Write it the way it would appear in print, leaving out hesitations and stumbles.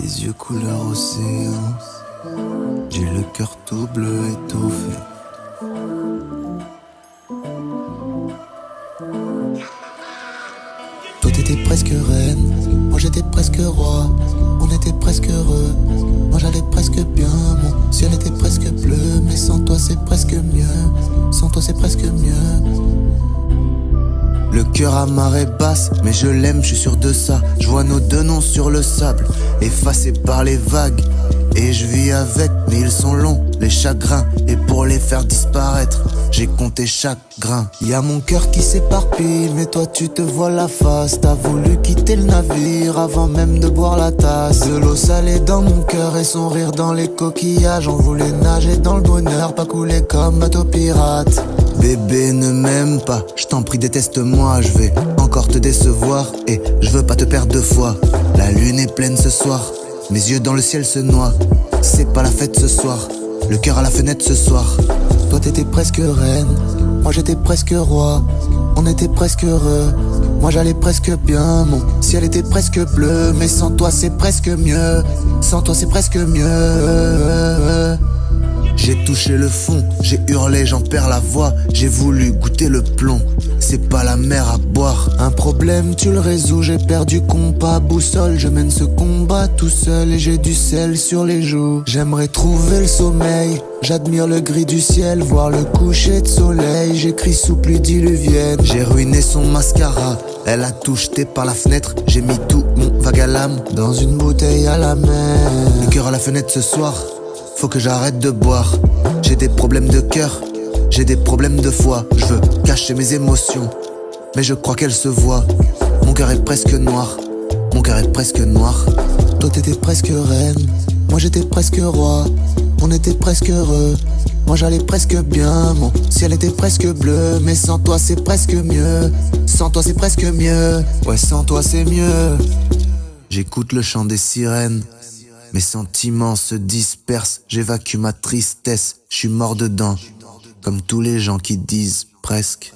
Des yeux couleur océan, j'ai le cœur tout bleu étouffé. Toi t'étais presque reine, moi j'étais presque roi. On était presque heureux, moi j'allais presque bien. Mon ciel était presque bleu, mais sans toi c'est presque mieux. Sans toi c'est presque mieux. Le cœur à marée basse, mais je l'aime, je suis sûr de ça. Je vois nos deux noms sur le sable, effacés par les vagues. Et je vis avec, mais ils sont longs, les chagrins. Et pour les faire disparaître, j'ai compté chaque grain. Y'a mon cœur qui s'éparpille, mais toi tu te vois la face. T'as voulu quitter le navire avant même de boire la tasse. De l'eau salée dans mon cœur et son rire dans les coquillages. On voulait nager dans le bonheur, pas couler comme bateau pirate. Bébé ne m'aime pas, je t'en prie déteste-moi. Je vais encore te décevoir et je veux pas te perdre deux fois. La lune est pleine ce soir, mes yeux dans le ciel se noient. C'est pas la fête ce soir, le cœur à la fenêtre ce soir. Toi t'étais presque reine, moi j'étais presque roi. On était presque heureux, moi j'allais presque bien. Mon ciel était presque bleu, mais sans toi c'est presque mieux. Sans toi c'est presque mieux. J'ai touché le fond, j'ai hurlé, j'en perds la voix. J'ai voulu goûter le plomb, c'est pas la mer à boire. Un problème tu le résous, j'ai perdu compas, boussole. Je mène ce combat tout seul et j'ai du sel sur les joues. J'aimerais trouver le sommeil, j'admire le gris du ciel, voir le coucher de soleil. J'écris sous pluie diluvienne. J'ai ruiné son mascara, elle a tout jeté par la fenêtre. J'ai mis tout mon vague à l'âme dans une bouteille à la mer. Le cœur à la fenêtre ce soir, faut que j'arrête de boire. J'ai des problèmes de cœur, j'ai des problèmes de foi. Je veux cacher mes émotions, mais je crois qu'elles se voient. Mon cœur est presque noir, mon cœur est presque noir. Toi t'étais presque reine, moi j'étais presque roi. On était presque heureux, moi j'allais presque bien. Mon ciel était presque bleu, mais sans toi c'est presque mieux. Sans toi c'est presque mieux, ouais sans toi c'est mieux. J'écoute le chant des sirènes, mes sentiments se dispersent, j'évacue ma tristesse, je suis mort dedans, comme tous les gens qui disent presque.